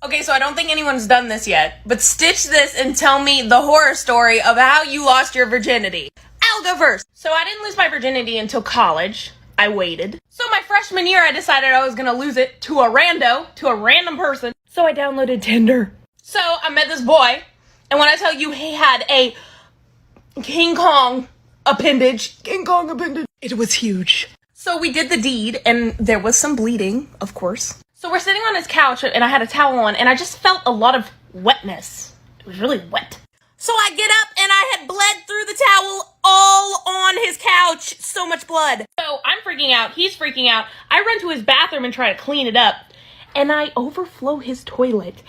Okay, so I don't think anyone's done this yet, but stitch this and tell me the horror story of how you lost your virginity. I'll go first. So I didn't lose my virginity until college. I waited. So my freshman year, I decided I was gonna lose it to a random person. So I downloaded Tinder. So I met this boy, and when I tell you he had a King Kong appendage, it was huge. So we did the deed, and there was some bleeding, of course. So we're sitting on his couch, and I had a towel on, and I just felt a lot of wetness. It was really wet. So I get up, and I had bled through the towel all on his couch. So much blood. So I'm freaking out. He's freaking out. I run to his bathroom and try to clean it up, and I overflow his toilet,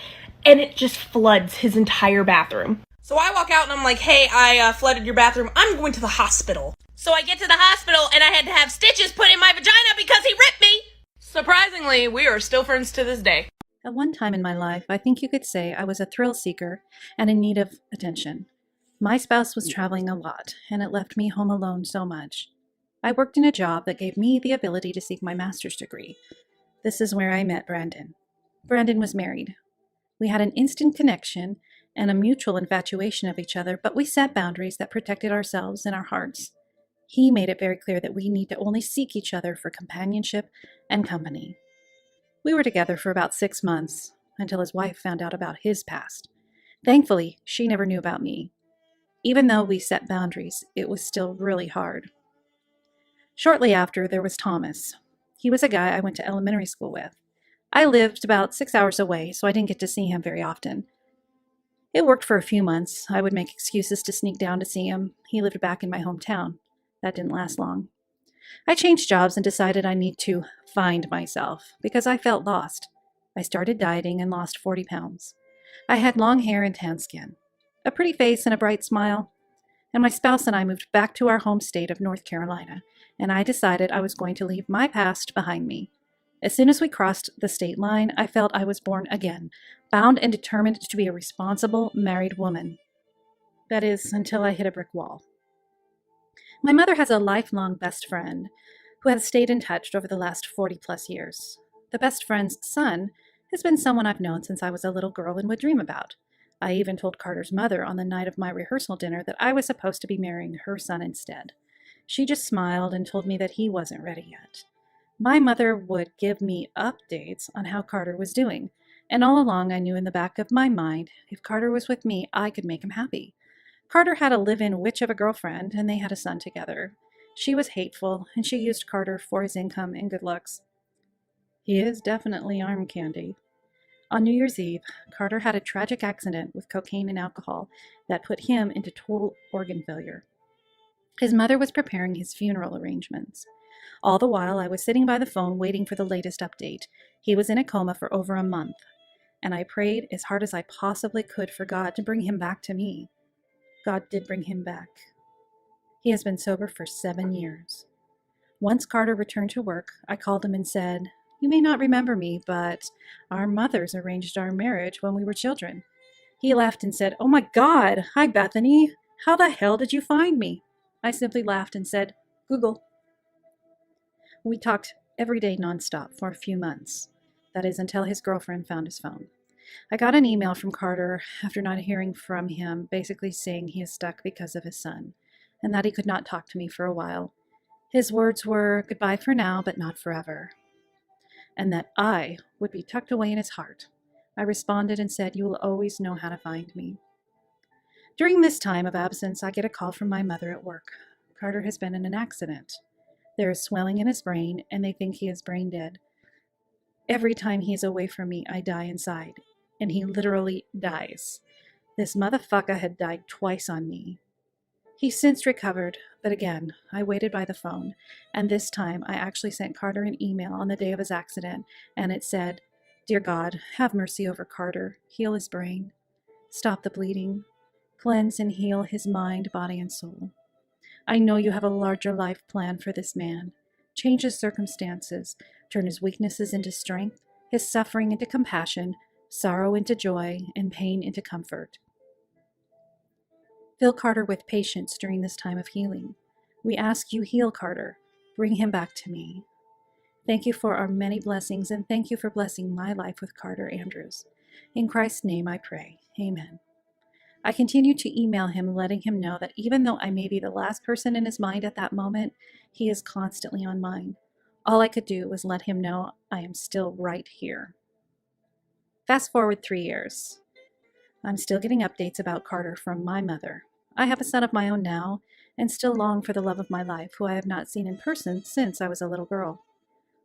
and it just floods his entire bathroom. So I walk out, and I'm like, hey, I flooded your bathroom. I'm going to the hospital. So I get to the hospital, and I had to have stitches put in my vagina because he ripped me. Surprisingly, we are still friends to this day. At one time in my life, I think you could say I was a thrill seeker and in need of attention. My spouse was traveling a lot, and it left me home alone so much. I worked in a job that gave me the ability to seek my master's degree. This is where I met Brandon. Brandon was married. We had an instant connection and a mutual infatuation of each other, but we set boundaries that protected ourselves and our hearts. He made it very clear that we need to only seek each other for companionship and company. We were together for about 6 months until his wife found out about his past. Thankfully, she never knew about me. Even though we set boundaries, it was still really hard. Shortly after, there was Thomas. He was a guy I went to elementary school with. I lived about 6 hours away, so I didn't get to see him very often. It worked for a few months. I would make excuses to sneak down to see him. He lived back in my hometown. That didn't last long. I changed jobs and decided I need to find myself because I felt lost. I started dieting and lost 40 pounds. I had long hair and tan skin, a pretty face and a bright smile, and my spouse and I moved back to our home state of North Carolina, and I decided I was going to leave my past behind me. As soon as we crossed the state line, I felt I was born again, bound and determined to be a responsible, married woman. That is, until I hit a brick wall. My mother has a lifelong best friend who has stayed in touch over the last 40 plus years. The best friend's son has been someone I've known since I was a little girl and would dream about. I even told Carter's mother on the night of my rehearsal dinner that I was supposed to be marrying her son instead. She just smiled and told me that he wasn't ready yet. My mother would give me updates on how Carter was doing, and all along I knew in the back of my mind, if Carter was with me, I could make him happy. Carter had a live-in witch of a girlfriend, and they had a son together. She was hateful, and she used Carter for his income and good looks. He is definitely arm candy. On New Year's Eve, Carter had a tragic accident with cocaine and alcohol that put him into total organ failure. His mother was preparing his funeral arrangements. All the while, I was sitting by the phone waiting for the latest update. He was in a coma for over a month, and I prayed as hard as I possibly could for God to bring him back to me. God did bring him back. He has been sober for 7 years. Once Carter returned to work, I called him and said, "You may not remember me, but our mothers arranged our marriage when we were children." He laughed and said, "Oh my God! Hi, Bethany! How the hell did you find me?" I simply laughed and said, "Google." We talked every day nonstop for a few months. That is, until his girlfriend found his phone. I got an email from Carter after not hearing from him, basically saying he is stuck because of his son, and that he could not talk to me for a while. His words were, "Goodbye for now, but not forever," and that I would be tucked away in his heart. I responded and said, "You will always know how to find me." During this time of absence, I get a call from my mother at work. Carter has been in an accident. There is swelling in his brain, and they think he is brain dead. Every time he is away from me, I die inside. And he literally dies. This motherfucker had died twice on me. He's since recovered, but again, I waited by the phone, and this time I actually sent Carter an email on the day of his accident, and it said, "Dear God, have mercy over Carter, heal his brain, stop the bleeding, cleanse and heal his mind, body, and soul. I know you have a larger life plan for this man. Change his circumstances, turn his weaknesses into strength, his suffering into compassion, sorrow into joy, and pain into comfort. Fill Carter with patience during this time of healing. We ask you heal Carter. Bring him back to me. Thank you for our many blessings, and thank you for blessing my life with Carter Andrews. In Christ's name I pray. Amen. I continue to email him, letting him know that even though I may be the last person in his mind at that moment, he is constantly on mine. All I could do was let him know I am still right here. Fast forward 3 years. I'm still getting updates about Carter from my mother. I have a son of my own now, and still long for the love of my life, who I have not seen in person since I was a little girl.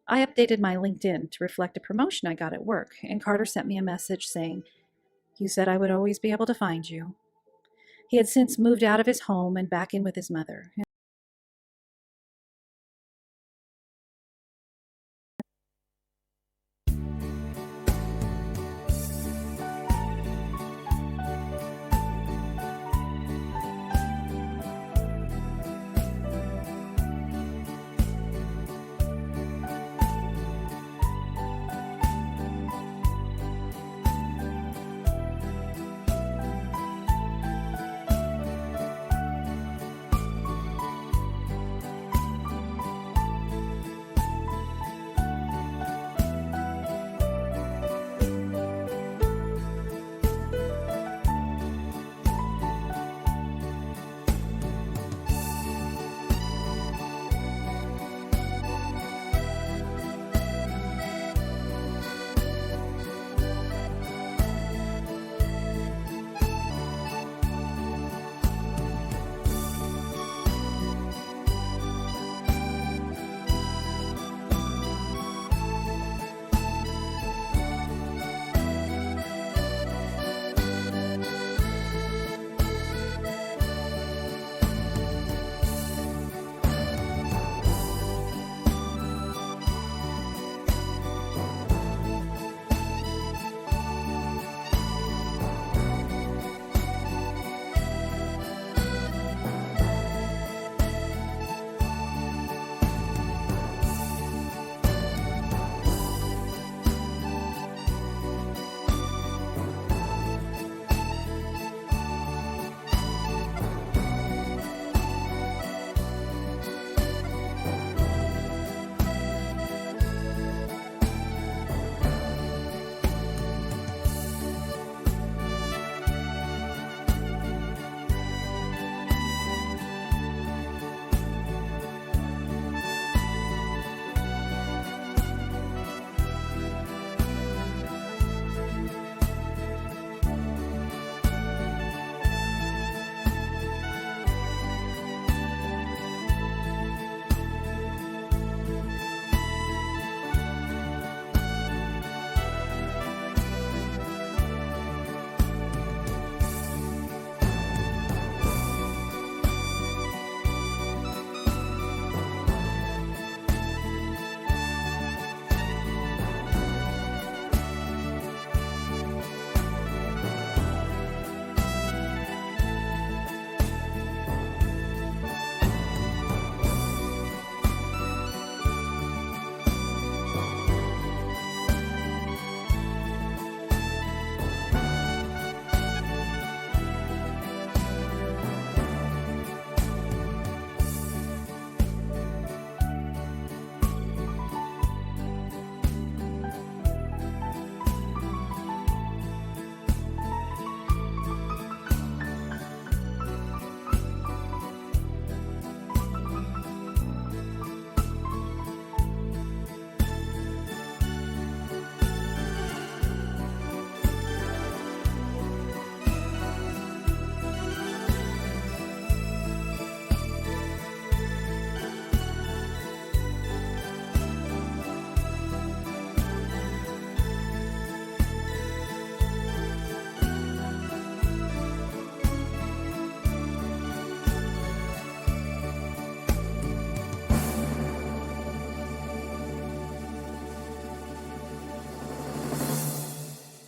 I updated my LinkedIn to reflect a promotion I got at work, and Carter sent me a message saying, "You said I would always be able to find you." He had since moved out of his home and back in with his mother.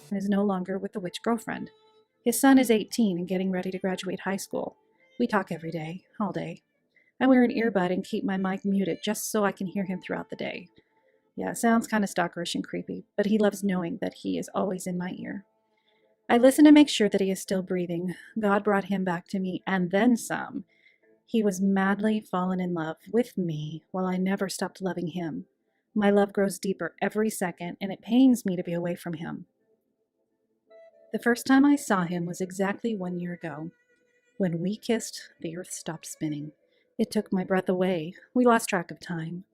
And is no longer with the witch girlfriend. His son is 18 and getting ready to graduate high school. We talk every day, all day. I wear an earbud and keep my mic muted just so I can hear him throughout the day. Yeah, it sounds kind of stalkerish and creepy, but he loves knowing that he is always in my ear. I listen to make sure that he is still breathing. God brought him back to me and then some. He was madly fallen in love with me while I never stopped loving him. My love grows deeper every second, and it pains me to be away from him. The first time I saw him was exactly 1 year ago. When we kissed, the earth stopped spinning. It took my breath away. We lost track of time.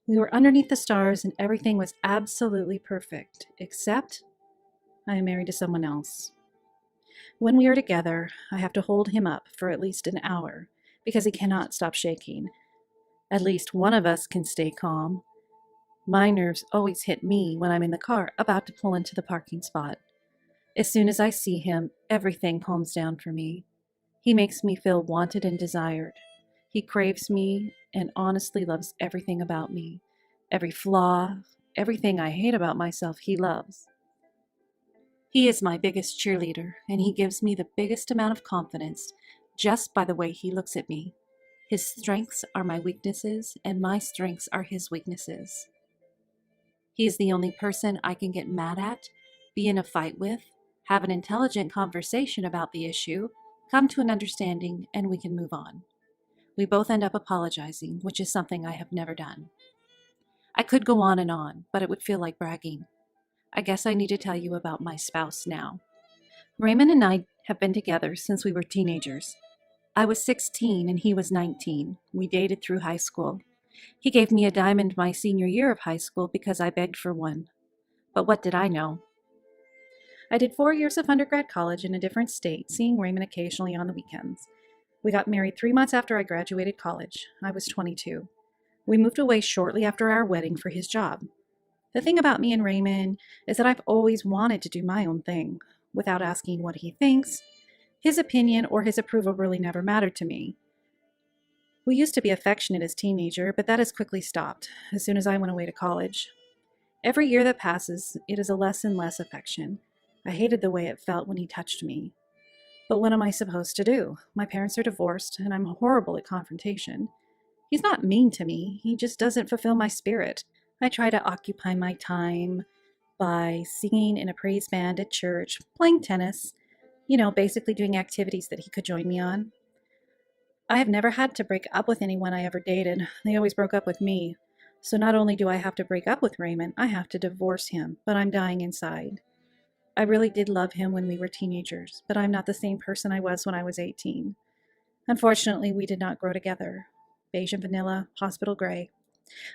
We were underneath the stars and everything was absolutely perfect, except I am married to someone else. When we are together, I have to hold him up for at least an hour because he cannot stop shaking. At least one of us can stay calm. My nerves always hit me when I'm in the car about to pull into the parking spot. As soon as I see him, everything calms down for me. He makes me feel wanted and desired. He craves me and honestly loves everything about me. Every flaw, everything I hate about myself, he loves. He is my biggest cheerleader, and he gives me the biggest amount of confidence just by the way he looks at me. His strengths are my weaknesses, and my strengths are his weaknesses. He is the only person I can get mad at, be in a fight with, have an intelligent conversation about the issue, come to an understanding, and we can move on. We both end up apologizing, which is something I have never done. I could go on, but it would feel like bragging. I guess I need to tell you about my spouse now. Raymond and I have been together since we were teenagers. I was 16 and he was 19. We dated through high school. He gave me a diamond my senior year of high school because I begged for one. But what did I know? I did 4 years of undergrad college in a different state, seeing Raymond occasionally on the weekends. We got married 3 months after I graduated college. I was 22. We moved away shortly after our wedding for his job. The thing about me and Raymond is that I've always wanted to do my own thing, without asking what he thinks. His opinion or his approval really never mattered to me. We used to be affectionate as teenager, but that has quickly stopped as soon as I went away to college. Every year that passes, it is a less and less affection. I hated the way it felt when he touched me. But what am I supposed to do? My parents are divorced, and I'm horrible at confrontation. He's not mean to me, he just doesn't fulfill my spirit. I try to occupy my time by singing in a praise band at church, playing tennis, basically doing activities that he could join me on. I have never had to break up with anyone I ever dated. They always broke up with me. So not only do I have to break up with Raymond, I have to divorce him, but I'm dying inside. I really did love him when we were teenagers, but I'm not the same person I was when I was 18. Unfortunately, we did not grow together. Beige and vanilla, hospital gray.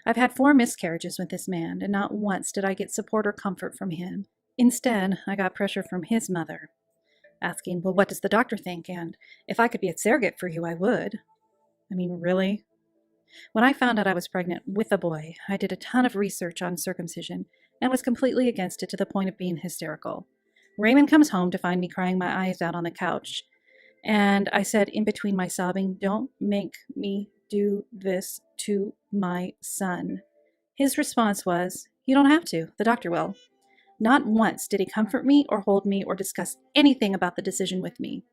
I've had 4 miscarriages with this man, and not once did I get support or comfort from him. Instead, I got pressure from his mother, asking, well, what does the doctor think? And if I could be a surrogate for you, I would. I mean, really? When I found out I was pregnant with a boy, I did a ton of research on circumcision and was completely against it to the point of being hysterical. Raymond comes home to find me crying my eyes out on the couch. And I said in between my sobbing, don't make me do this to my son. His response was, you don't have to, the doctor will. Not once did he comfort me or hold me or discuss anything about the decision with me.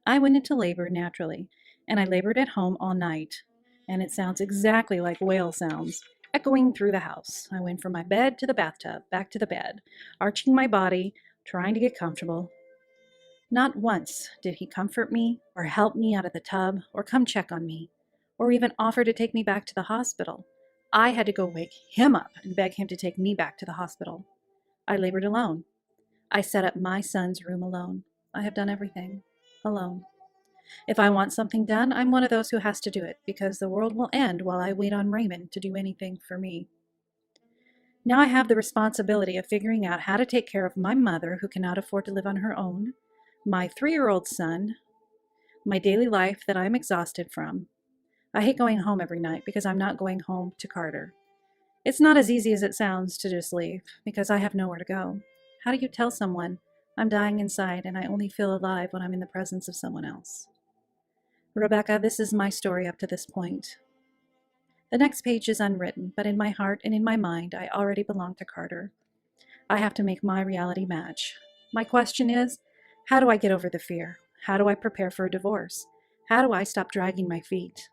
I went into labor naturally, and I labored at home all night. And it sounds exactly like whale sounds, echoing through the house. I went from my bed to the bathtub, back to the bed, arching my body, trying to get comfortable. Not once did he comfort me or help me out of the tub or come check on me or even offer to take me back to the hospital. I had to go wake him up and beg him to take me back to the hospital. I labored alone. I set up my son's room alone. I have done everything alone. If I want something done, I'm one of those who has to do it because the world will end while I wait on Raymond to do anything for me. Now I have the responsibility of figuring out how to take care of my mother who cannot afford to live on her own, my 3-year-old son, my daily life that I'm exhausted from. I hate going home every night because I'm not going home to Carter. It's not as easy as it sounds to just leave because I have nowhere to go. How do you tell someone, I'm dying inside and I only feel alive when I'm in the presence of someone else? Rebecca, this is my story up to this point. The next page is unwritten, but in my heart and in my mind, I already belong to Carter. I have to make my reality match. My question is, how do I get over the fear? How do I prepare for a divorce? How do I stop dragging my feet?